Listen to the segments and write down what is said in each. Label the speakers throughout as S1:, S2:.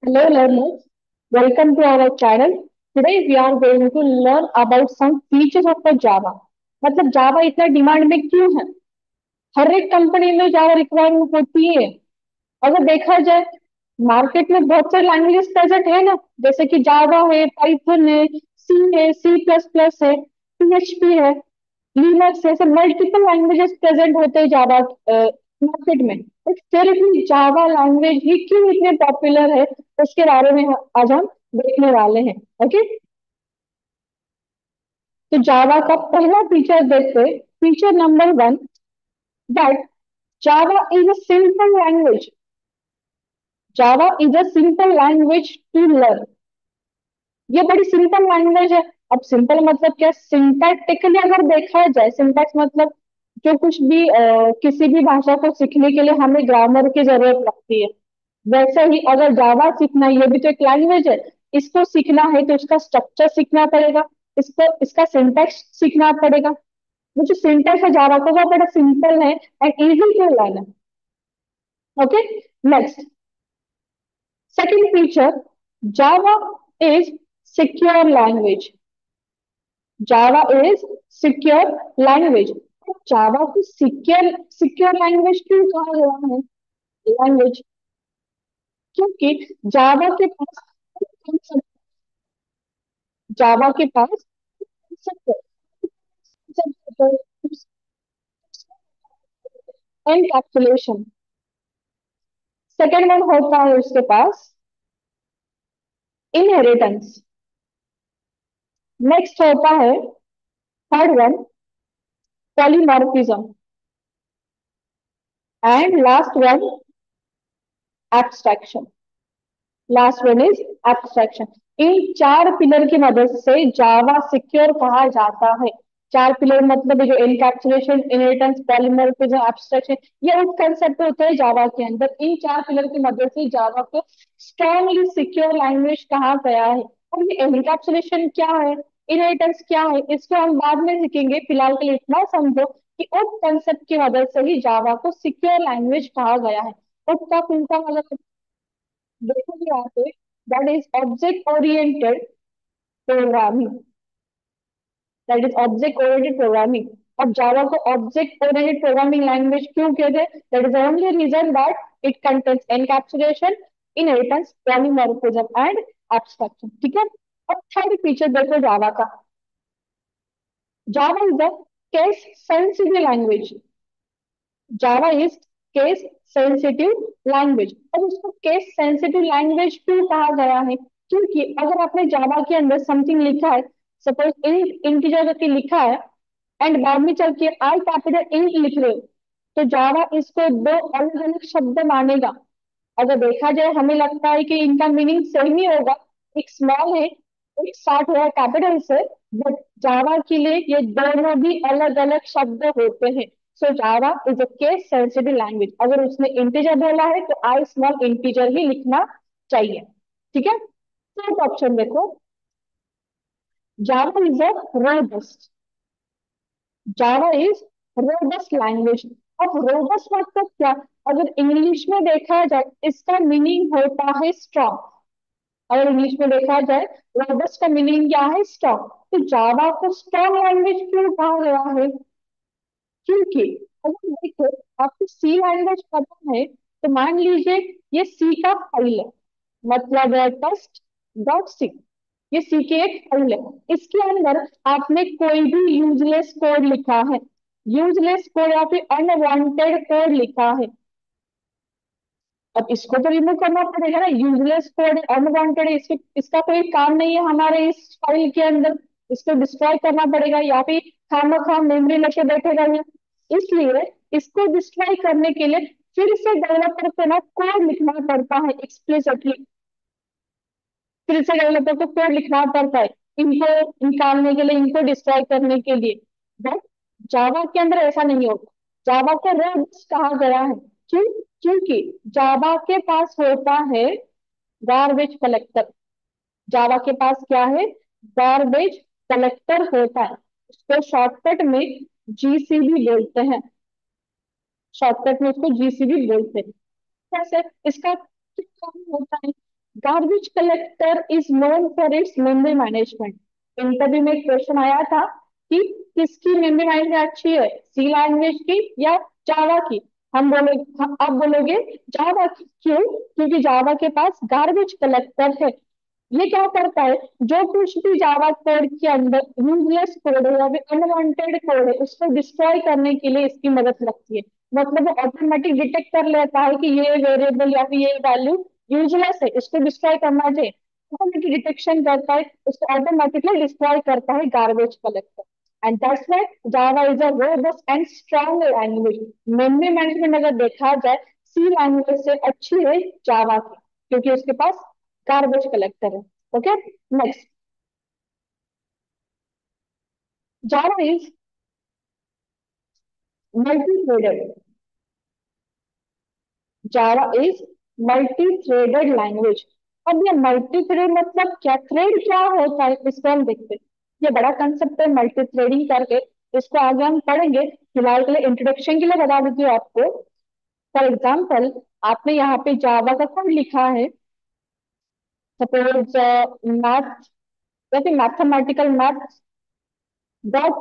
S1: Hello learners, welcome to our channel. Today we are going to learn about some features of the Java. मतलब जावा इतना demand में क्यों है? हर एक company में जावा रिक्वायरमेंट होती है। अगर देखा जाए मार्केट में बहुत सारे लैंग्वेजेस प्रेजेंट है ना, जैसे कि जावा है, पाइथन है, सी प्लस प्लस है, पीएचपी है, लिनक्स है, सब मल्टीपल लैंग्वेजेस प्रेजेंट होते हैं जावा मार्केट में। बट फिर भी जावा लैंग्वेज ही क्यों इतने पॉपुलर है, उसके बारे में आज हम देखने वाले हैं। ओके, तो जावा का पहला फीचर देखते, feature number one, that Java is a simple language. Java is a simple language to learn. ये बड़ी सिंपल लैंग्वेज है। अब सिंपल मतलब क्या? सिंटैक्टिकली अगर देखा जाए, सिंटैक्स मतलब जो कुछ भी किसी भी भाषा को सीखने के लिए हमें ग्रामर की जरूरत लगती है, वैसे ही अगर जावा सीखना है, ये भी तो एक लैंग्वेज है, इसको सीखना है तो इसका स्ट्रक्चर सीखना पड़ेगा, इसको इसका सिंटैक्स सीखना पड़ेगा। वो जो सिंटैक्स है जावा का वो बड़ा सिंपल है and easy to learn. Okay, next, second feature, Java is secure language. Java is secure language. Java को सिक्योर सिक्योर लैंग्वेज क्यों कहा गया है? लैंग्वेज क्योंकि जावा के पास जावा के पास एनकैप्सुलेशन। सेकेंड वन होता है उसके पास इनहेरिटेंस। नेक्स्ट होता है third one polymorphism. And last one abstraction. Last one is abstraction. इन चार पिलर की मदद से जावा सिक्योर कहा जाता है। चार पिलर मतलब जो एनकैप्सुलेशन, इनहेरिटेंस, पॉलीमॉर्फिज्म, एब्स्ट्रैक्शन, ये उस कंसेप्ट होते हैं जावा के अंदर। इन चार पिलर की मदद से जावा को स्ट्रॉन्गली सिक्योर लैंग्वेज कहा गया है। अब ये एनकैप्सुलेशन क्या है, इनहेरिटेंस क्या है, इसको हम बाद में सीखेंगे। फिलहाल के लिए इतना समझो कि उस कंसेप्ट की मदद से ही जावा को सिक्योर लैंग्वेज कहा गया है। उसका उनका मतलब देखोगे यहाँ पे, that is object oriented programming. That is object oriented programming. अब जावा को ऑब्जेक्ट ओरिएंटेड प्रोग्रामिंग लैंग्वेज क्यों कहते हैं? That is only reason that it contains encapsulation, inheritance, polymorphism and abstraction. ठीक है। अब थर्ड फीचर देखो जावा का, Java is the case sensitive language. Java is case sensitive language. अब उसको केस सेंसिटिव लैंग्वेज क्यों कहा गया है? क्योंकि अगर आपने जावा के अंदर समथिंग लिखा है, सपोज इंट इंटीजर की लिखा है, एंड बाद में चल के आई कैपिटल इंट लिख रहे हो, तो जावा इसको दो अलग अलग शब्द मानेगा। अगर देखा जाए हमें लगता है कि इनका मीनिंग सेम ही होगा, एक स्मॉल है, एक स्टार्ट हुआ है कैपिटल से, बट जावा के लिए ये दोनों भी अलग अलग शब्द होते हैं। So Java is a case sensitive language. अगर उसने इंटीजर बोला है तो आई स्मॉल इंटीजर ही लिखना चाहिए। ठीक है। थर्ड ऑप्शन देखो, जावा is a robust. Java is robust language. अब रोबस्ट मतलब क्या? अगर इंग्लिश में देखा जाए इसका मीनिंग होता है स्ट्रॉन्ग। अगर इंग्लिश में देखा जाए रोबस्ट का मीनिंग क्या है? स्ट्रॉन्ग। तो जावा को स्ट्रॉन्ग लैंग्वेज क्यों कहा गया है? क्योंकि अगर देखो, आपको सी लैंग्वेज पता है तो मान लीजिए ये सी का फाइल है, मतलब टेस्ट डॉट सी, ये सी की एक फाइल है। इसके अंदर आपने कोई भी यूजलेस कोड लिखा है, यूजलेस कोड या फिर अनवांटेड कोड लिखा है, अब इसको तो रिमूव करना पड़ेगा ना। यूजलेस कोड अनवांटेड है, इसका कोई काम नहीं है हमारे इस फाइल के अंदर, इसको डिस्ट्रॉय करना पड़ेगा या फिर खामखा मेमोरी लेके बैठेगा ये। इसलिए इसको डिस्ट्रॉय करने के लिए फिर से डेवलपर को ना कोड लिखना पड़ता है एक्सप्लिसिटली। फिर से डेवलपर को कोड लिखना पड़ता है इनको निकालने के लिए, इनको डिस्ट्रॉय करने के लिए। बट जावा के अंदर ऐसा नहीं होता। जावा को रोबस्ट कहा गया है। क्यों? क्योंकि जावा के पास होता है गार्बेज कलेक्टर। जावा के पास क्या है? गार्बेज कलेक्टर होता है। उसको शॉर्टकट में जीसीबी बोलते हैं। शॉर्टकट में उसको जीसीबी बोलते हैं। कैसे? इसका क्या काम होता है? Garbage collector is known for its memory management. Interview में एक क्वेश्चन आया था कि किसकी मेमोरी मैनेजमेंट अच्छी है, सी लैंग्वेज की या जावा की। हम आप बोलोगे जावा की। क्यों? क्योंकि जावा के पास गार्बेज कलेक्टर है। ये क्या करता है, जो कुछ भी जावा कोड के अंदर यूजलेस कोड है या फिर अनवांटेड कोड है, उसको डिस्ट्रॉय करने के लिए इसकी मदद लगती है। मतलब वो ऑटोमेटिक डिटेक्ट कर लेता है कि ये वेरिएबल या फिर ये वैल्यू यूजलेस है, इसको डिस्ट्रॉय करना चाहिए। ऑटोमेटिक डिटेक्शन करता है, उसको ऑटोमेटिकली डिस्ट्रॉय करता है garbage collector. And that's why Java is a robust and strong language. Memory management अगर देखा जाए, सी लैंग्वेज से अच्छी है जावा की, क्योंकि उसके पास गार्बेज कलेक्टर है। Okay, next. Java is multi threaded. Java is multi threaded language. अब ये मल्टी थ्रेड मतलब क्या, थ्रेड क्या होता है इसको हम देखते हैं। ये बड़ा कंसेप्ट है मल्टी थ्रेडिंग करके, इसको आगे हम पढ़ेंगे। फिलहाल के लिए इंट्रोडक्शन के लिए बता देती हूँ आपको। फॉर एग्जाम्पल, आपने यहाँ पे जावा का कोड लिखा है, सपोज मैथ या फिर मैथमेटिकल मैथ डॉट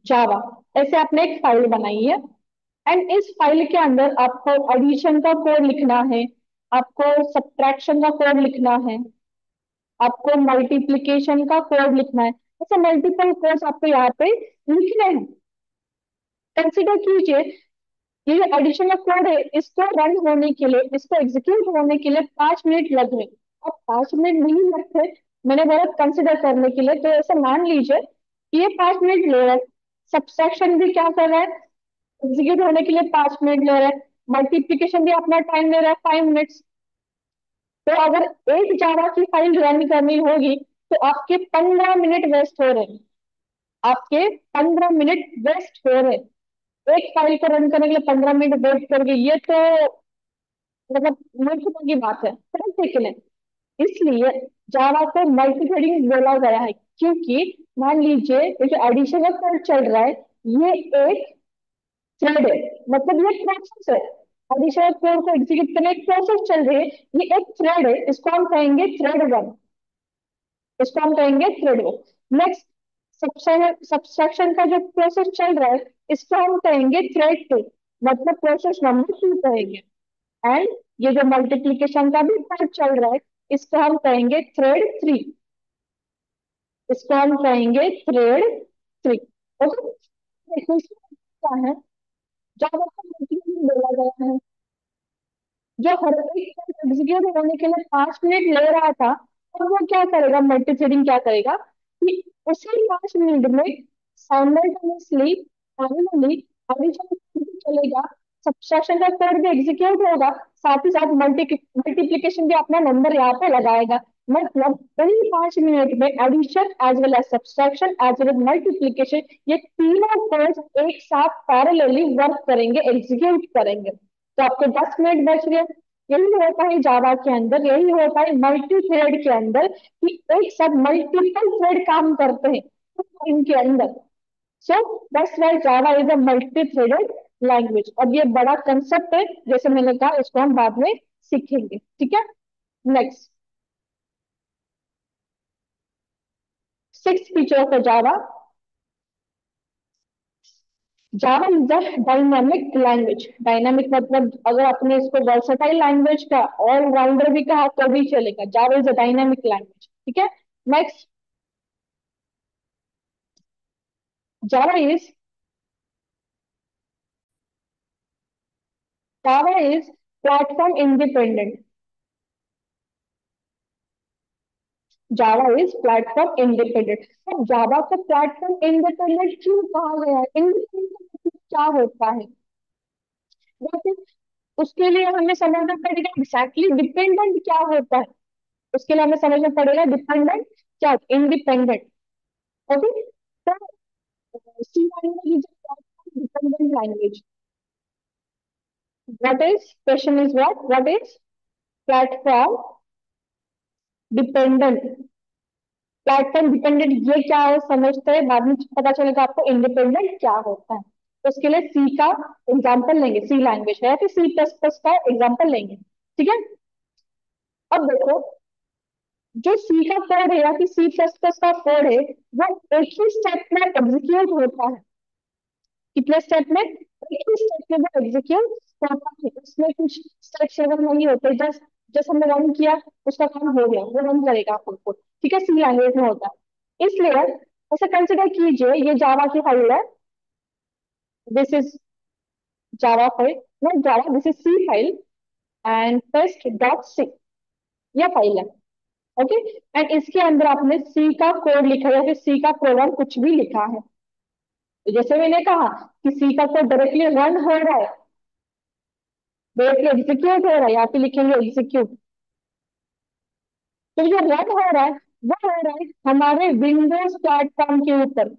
S1: जावा, ऐसे आपने एक फाइल बनाई है। एंड इस फाइल के अंदर आपको एडिशन का कोड लिखना है, आपको सब्ट्रैक्शन का कोड लिखना है, आपको मल्टीप्लिकेशन का कोड लिखना है। ऐसे मल्टीपल कोड्स आपको यहाँ पे लिखने हैं। कंसिडर कीजिए, ये जो एडिशन का कोड है, इसको रन होने के लिए, इसको एग्जीक्यूट होने के लिए 5 मिनट लग रहे। अब 5 मिनट नहीं लगते, मैंने बोला कंसिडर करने के लिए, तो ऐसा मान लीजिए कि ये 5 मिनट ले रहा है। सब्सट्रैक्शन भी क्या कर रहा है, एग्जीक्यूट होने के लिए 5 मिनट ले रहा है। मल्टीप्लीकेशन भी अपना टाइम ले रहा है 5 मिनट्स। तो अगर एक जावा की फाइल रन करनी होगी तो आपके 15 मिनट वेस्ट हो रहे हैं। आपके 15 मिनट वेस्ट हो रहे हैं, एक फाइल को रन करने के लिए 15 मिनट वेस्ट करके, ये तो मतलब मूर्खता की बात है, प्रैक्टिकल है। इसलिए जावा को मल्टी थ्रेडिंग बोला गया है, क्योंकि मान लीजिए ये जो एडिशन का कोड चल रहा है, ये एक थ्रेड है, मतलब ये प्रोसेस है। एडिशन कोड को एग्जीक्यूट करने एक प्रोसेस चल रही है, ये एक थ्रेड है, इसको हम कहेंगे थ्रेड वन। इसको हम कहेंगे थ्रेड वन। नेक्स्ट, सब्सट्रैक्शन का जो प्रोसेस चल रहा है, इसको हम कहेंगे थ्रेड टू, मतलब प्रोसेस नंबर 2 कहेंगे। एंड ये जो मल्टीप्लिकेशन का भी पार्ट चल रहा है, इसको हम कहेंगे थ्रेड 3। इसको हम कहेंगे थ्रेड 3। ओके, क्या है, जब आपको मल्टीप्लिकेशन बोला गया है, जो हर एक एग्जीक्यूट होने के लिए 5 मिनट ले रहा था, अब वो क्या करेगा, मल्टी थ्रेडिंग क्या करेगा कि उसी 5 मिनट में साइमल्टेनियसली पैरेलली एडिशन चलेगा, सब्ट्रैक्शन का कोड भी एग्जीक्यूट होगा, साथ ही साथ मल्टीप्लिकेशन भी अपना नंबर यहाँ पे लगाएगा। मतलब वही 5 मिनट में addition as well as subtraction as well as multiplication, ये तीनों कोड एक साथ पैरेलली वर्क करेंगे, एग्जीक्यूट करेंगे। तो आपके 10 मिनट बच गए। यही होता है जावा के अंदर, यही होता है मल्टी थ्रेड के अंदर, कि एक साथ मल्टीपल थ्रेड काम करते हैं इनके अंदर। So that's why Java is a multi threaded language. अब ये बड़ा कंसेप्ट है, जैसे मैंने कहा, इसको हम बाद में सीखेंगे, ठीक है। Next, 6 feature of Java. Java is the dynamic language. Dynamic मतलब अगर आपने इसको वर्सटाइल लैंग्वेज का ऑलराउंडर भी कहा तो भी चलेगा। जावा इज अ डायनामिक लैंग्वेज, ठीक है। Next, Java is Java is platform independent. Java is platform independent. अब जावा को प्लेटफॉर्म इंडिपेंडेंट क्यों कहा गया है, इंडिपेंडेंट क्या होता है, वैसे उसके लिए हमें समझना पड़ेगा एग्जैक्टली डिपेंडेंट क्या होता है। उसके लिए हमें समझना पड़ेगा डिपेंडेंट क्या, इंडिपेंडेंट। ओके, तो C language is dependent language. What is, question is what is platform dependent. Platform dependent ये क्या है समझते हैं, बाद में पता चलेगा आपको इंडिपेंडेंट क्या होता है। तो उसके लिए सी का एग्जाम्पल लेंगे, सी लैंग्वेज है, फिर C++ का एग्जाम्पल लेंगे, ठीक है। अब देखो, जो सी का कोड है या फिर सी प्लस प्लस का कोड है, वो एक ही स्टेप में एग्जीक्यूट होता है। कितने स्टेप में? एक ही स्टेप में वो एग्जीक्यूट होता है, उसमें कुछ स्टेप सेवन नहीं होते। जस्ट जस्ट हमने रन किया, उसका काम हो गया, वो रन करेगा आपको। ठीक है, सी लैंग्वेज में होता है। इसलिए ऐसे कंसिडर कीजिए, ये जावा की फाइल है, this is Java file, not Java, this is C file, and test dot C, यह फाइल है। ओके, एंड इसके अंदर आपने सी का कोड लिखा है या फिर सी का प्रोग्राम कुछ भी लिखा है। तो जैसे मैंने कहा कि सी का कोड डायरेक्टली रन हो रहा है, डायरेक्टली एग्जीक्यूट हो रहा है, यहाँ पे लिखेंगे एग्जीक्यूट। तो जो रन हो रहा है, वो हो रहा है हमारे विंडोज प्लेटफॉर्म के ऊपर,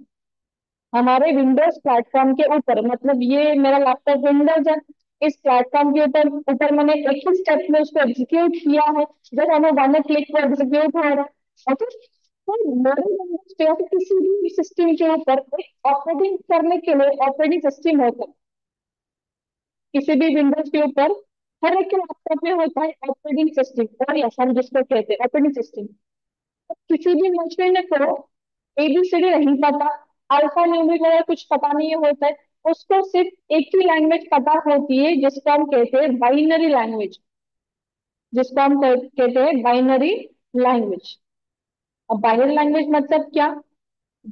S1: हमारे विंडोज प्लेटफॉर्म के ऊपर। मतलब ये मेरा लैपटॉप विंडोज है, इस प्लेटफॉर्म के ऊपर ऊपर मैंने एक ही स्टेप में उसको एग्जीक्यूट किया है, जब हमें वन क्लिक पर एग्जीक्यूट हो रहा है। ओके, तो मेरे विंडोज पे या फिर किसी भी सिस्टम के ऊपर एक ऑपरेटिंग करने के लिए ऑपरेटिंग सिस्टम होता है। किसी भी विंडोज के ऊपर हर एक के लैपटॉप में होता है ऑपरेटिंग सिस्टम, और यस हम जिसको कहते हैं ऑपरेटिंग सिस्टम। किसी भी मशीन को एबीसीडी नहीं पता, अल्फा न्यूमेरिक वगैरह कुछ पता नहीं होता है, उसको सिर्फ एक ही लैंग्वेज पता होती है जिसको हम कहते हैं बाइनरी लैंग्वेज, जिसको हम कहते हैं बाइनरी लैंग्वेज। अब बाइनरी लैंग्वेज मतलब क्या?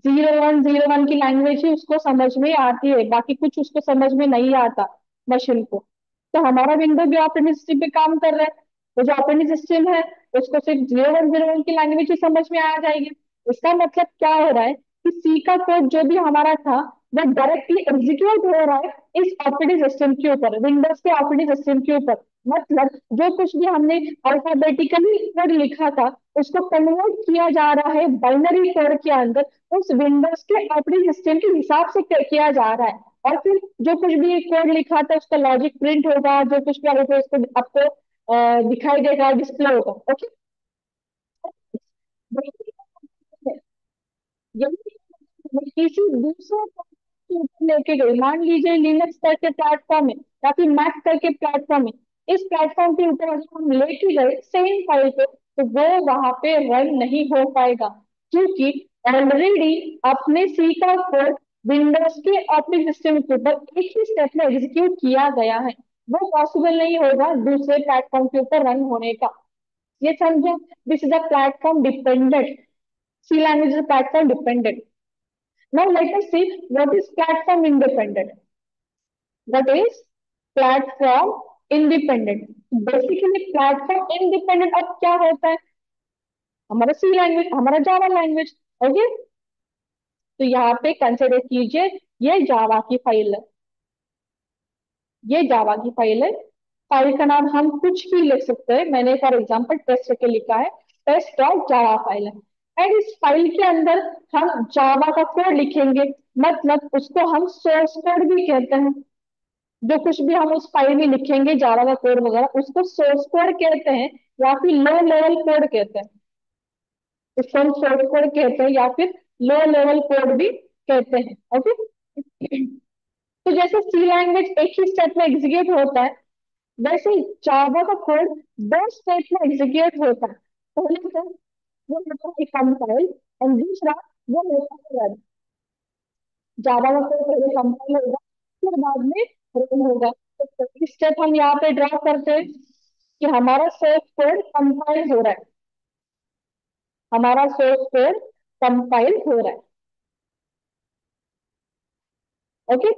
S1: 0101 की लैंग्वेज ही उसको समझ में आती है, बाकी कुछ उसको समझ में नहीं आता मशीन को। तो हमारा विंडो भी ऑपरेटिंग सिस्टम पे काम कर रहा है, तो जो ऑपरेटिंग सिस्टम है उसको सिर्फ 0101 की लैंग्वेज ही समझ में आ जाएगी। इसका मतलब क्या हो रहा है कि सी का कोड जो भी हमारा था, वो डायरेक्टली एग्जीक्यूट हो रहा है इस ऑपरेटिंग सिस्टम के ऊपर, विंडोज के ऑपरेटिंग सिस्टम के ऊपर। मतलब जो कुछ भी हमने अल्फाबेटिकली कोड लिखा था, उसको कन्वर्ट किया जा रहा है बाइनरी कोड के अंदर, उस विंडोज के ऑपरेटिंग सिस्टम के हिसाब से किया जा रहा है। और फिर जो कुछ भी कोड लिखा था उसका लॉजिक प्रिंट होगा, जो कुछ भी आगे उसको आपको दिखाई देगा, डिस्प्ले होगा। ओके, यदि किसी दूसरे के ऊपर लेके गए, मान लीजिए लिनक्स करके प्लेटफॉर्म है या फिर मैक करके प्लेटफॉर्म है, इस प्लेटफॉर्म के ऊपर अगर हम लेके गए सेम फाइल को, तो वो वहां पे रन नहीं हो पाएगा, क्योंकि ऑलरेडी अपने सी का कोड विंडोज के ऑपरेटिंग सिस्टम के ऊपर एक ही स्टेप में एग्जीक्यूट किया गया है, वो पॉसिबल नहीं होगा दूसरे प्लेटफॉर्म के ऊपर रन होने का। ये समझे, this is a platform dependent, C language is platform dependent. Now let us see what is platform independent. What is platform independent? Basically platform independent अब क्या होता है? हमारा सी लैंग्वेज, हमारा जावा लैंग्वेज। ओके, तो यहाँ पे कंसिडर कीजिए, ये जावा की फाइल है, ये जावा की फाइल है। फाइल का नाम हम कुछ भी लिख सकते हैं, मैंने फॉर एग्जांपल टेस्ट करके लिखा है, टेस्ट डॉट जावा फाइल है। एंड इस फाइल के अंदर हम जावा का कोड लिखेंगे, मतलब उसको हम सोर्स कोड भी कहते हैं। जो कुछ भी हम उस फाइल में लिखेंगे जावा का कोड वगैरह, उसको सोर्स कोड कहते हैं या फिर लो लेवल कोड कहते हैं। इसको हम सोर्स कोड कहते हैं या फिर लो लेवल कोड भी कहते हैं। ओके, तो जैसे सी लैंग्वेज एक ही स्टेप में एग्जीक्यूट होता है, वैसे ही जावा का कोड दो स्टेप में एग्जीक्यूट होता है। पहले स्टेप वो होता है कंपाइल, और दूसरा वो होता है रन। जावा का कोड पहले कंपाइल होगा, फिर बाद में रन होगा। तो पहली स्टेप हम यहाँ पे ड्रा करते हैं कि हमारा सोर्स कोड कंपाइल हो रहा है, हमारा सोर्स कोड कंपाइल हो रहा है। ओके,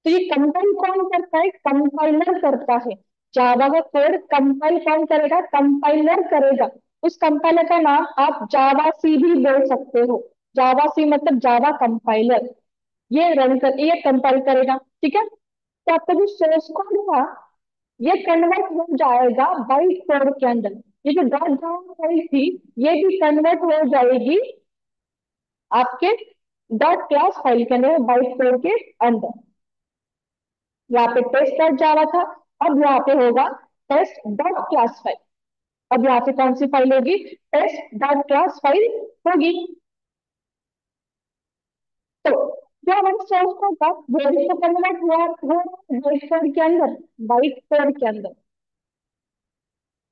S1: तो ये कंपाइल कौन करता है? कंपाइलर करता है। जावा का कोड कंपाइल कौन करेगा? कंपाइलर करेगा। उस कंपाइलर का नाम आप जावा सी भी बोल सकते हो। जावा सी मतलब जावा कंपाइलर। ये कंपाइल करेगा। ठीक है, तो आपका जो सोर्स कोड था, ये कन्वर्ट हो जाएगा बाइट कोड के अंदर। ये जो डॉट जावा फाइल थी, ये भी कन्वर्ट हो जाएगी आपके डॉट क्लास फाइल के अंदर, बाइट कोड के अंदर। यहाँ पे टेस्ट डॉट जावा था, अब यहाँ पे होगा टेस्ट डॉट क्लास फाइल। अब यहाँ पे कौन सी फाइल होगी? टेस्ट डॉट क्लास फाइल होगी। तो जो हमारा सोर्स कोड था, वो भी तो कन्वर्ट हुआ बाइट कोड के अंदर, बाइट कोड के अंदर।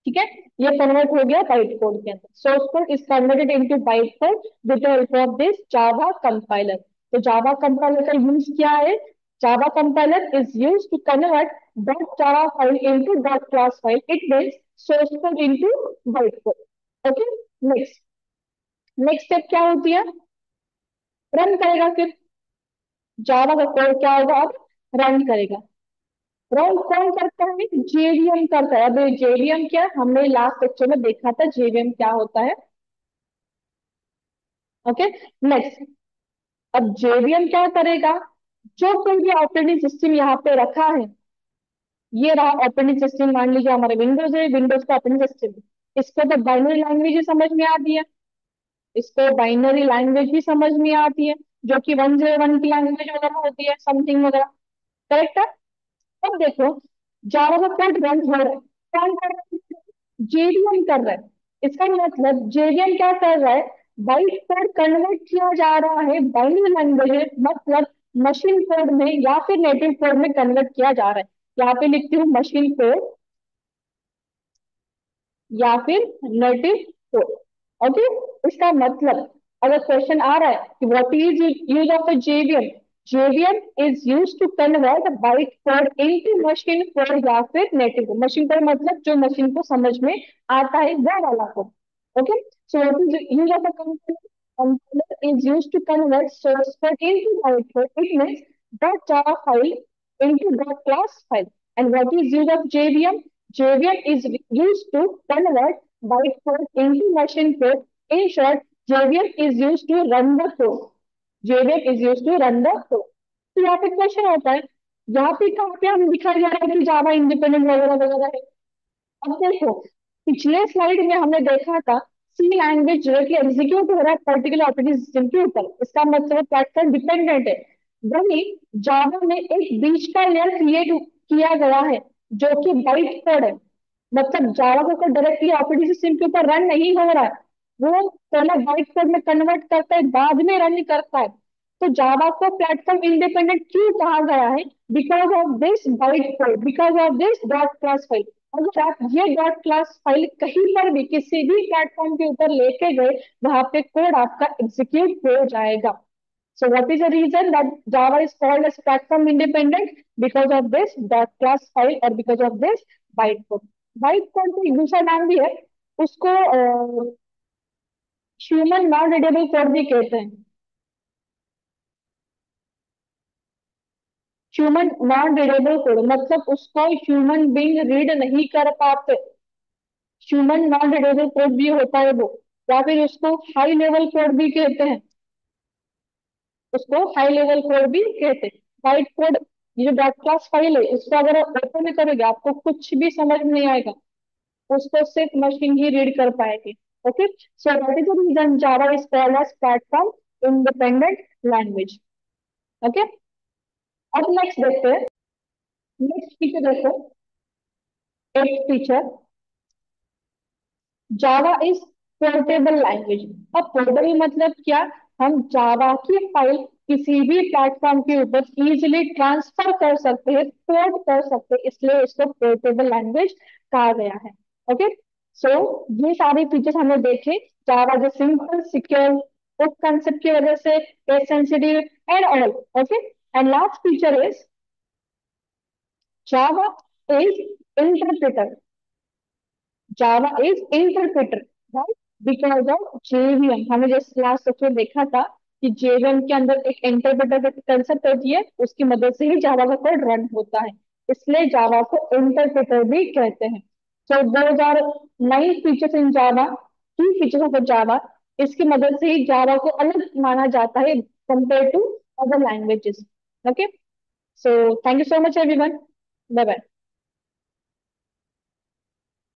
S1: ठीक है, ये कन्वर्ट हो गया बाइट कोड के अंदर। Source code is converted into byte code with the help of this Java compiler. तो जावा कंपाइलर का यूज क्या है? Java compiler is use to convert dot Java file into dot class file. It means source code into byte code. Okay, next next step क्या होती है? Run करेगा फिर जावा का कोड क्या होगा, अब रन करेगा। रन कौन करता है? जेवीएम करता है। अब जेवीएम क्या, हमने लास्ट लेक्चर में देखा था जेवीएम क्या होता है। ओके, नेक्स्ट, अब जेवीएम क्या करेगा? जो कोई भी ऑपरेटिंग सिस्टम यहाँ पे रखा है, ये रहा ऑपरेटिंग सिस्टम, मान लीजिए हमारे विंडोज है, विंडोज का ऑपरेटिंग सिस्टम। इसको तो बाइनरी लैंग्वेज ही समझ में आती है, इसको बाइनरी लैंग्वेज भी समझ में आती है, जो कि 101 की लैंग्वेज वगैरह होती है, समथिंग वगैरह। करेक्ट है? अब देखो, जावा का कोड रन हो रहा है, कौन कर रहा है? जेवीएम कर रहा है। इसका मतलब जेवीएम क्या कर रहा है? बाइट कोड कन्वर्ट किया जा रहा है बाइनरी लैंग्वेज में, मतलब मशीन कोड में या फिर नेटिव कोड में कन्वर्ट किया जा रहा है। यहाँ पे लिखती हूँ मशीन कोड या फिर नेटिव कोड। ओके, इसका मतलब अगर क्वेश्चन आ रहा है कि what is use of a JVM, JVM is use to convert byte code into machine code या फिर नेटिव कोड। मशीन कोड मतलब जो मशीन को समझ में आता है वो वाला code. Okay, so what is use of a compiler is used to convert source code into byte code. It means .java file into .class file. And what is use of JVM? JVM is used to convert byte code into machine code. In short, JVM is used to run the code. JVM is used to run the code. तो यहाँ पे question होता है, यहाँ पे कहाँ पे हम दिखाया जा रहा है कि जावा इंडिपेंडेंट वगैरह वगैरह है। अब देखो, पिछले स्लाइड में हमने देखा था सी लैंग्वेज डायरेक्टली एग्जीक्यूट हो रहा है पर्टिकुलर ऑपरेटिंग सिस्टम के ऊपर, इसका मतलब प्लेटफॉर्म डिपेंडेंट है। वही जावा में एक बीच का लेयर क्रिएट किया गया है जो कि बाइट कोड है, मतलब जावा को कोई डायरेक्टली ऑपरेटिंग सिस्टम के ऊपर रन नहीं हो रहा है, वो पहले बाइट कोड में कन्वर्ट करता है, बाद में रन करता है। तो जावा को प्लेटफॉर्म इंडिपेंडेंट क्यों कहा गया है? Because of this byte code, because of this dot class file. अगर आप ये डॉट क्लास फाइल कहीं पर भी किसी भी प्लेटफॉर्म के ऊपर लेके गए, वहां पे कोड आपका एग्जीक्यूट हो जाएगा। So what is the reason that Java is called as platform independent? Because of this dot class file or because of this bytecode. bytecode को एक दूसरा नाम भी है, उसको ह्यूमन नॉन रीडेबल कोड भी कहते हैं। ह्यूमन नॉन रीडेबल कोड मतलब उसको ह्यूमन बींग रीड नहीं कर पाते, ह्यूमन नॉन रीडेबल कोड भी होता है वो, या फिर उसको हाई लेवल कोड भी कहते हैं, उसको हाई लेवल कोड भी कहते हैं। बाइट कोड, ये जो डॉट क्लास फाइल है, इसको अगर आप ओपन करोगे आपको कुछ भी समझ में नहीं आएगा, उसको सिर्फ मशीन ही रीड कर पाएगी। Okay, so that is the reason Java is called as platform independent language. Okay, अब नेक्स्ट देखते हैं। नेक्स्ट फीचर देखो, एक feature, Java is portable language. अब पोर्टेबल मतलब क्या? हम जावा की फाइल किसी भी प्लेटफॉर्म के ऊपर इजीली ट्रांसफर कर सकते हैं, पोर्ट कर सकते हैं, इसलिए इसको पोर्टेबल लैंग्वेज कहा गया है। ओके, सो ये सारे फीचर्स हमने देखे, जावा जो सिंपल सिक्योर उस कंसेप्ट की वजह से, case sensitive and all. Okay, and last feature is Java is interpreter. Java is interpreter, right, because of JVM. हमने जैसे लास्ट लेक्चर देखा था कि जेवीएम के अंदर एक इंटरप्रेटर का कंसेप्ट होती है, उसकी मदद से ही जावा का कोड रन होता है, इसलिए जावा को इंटरप्रेटर भी कहते हैं। सो 2009 फीचर्स इन जावा, की फीचर्स ऑफ जावा, इसकी मदद से ही जावा को अलग माना जाता है compare to other languages. Okay, so thank you so much everyone, bye bye.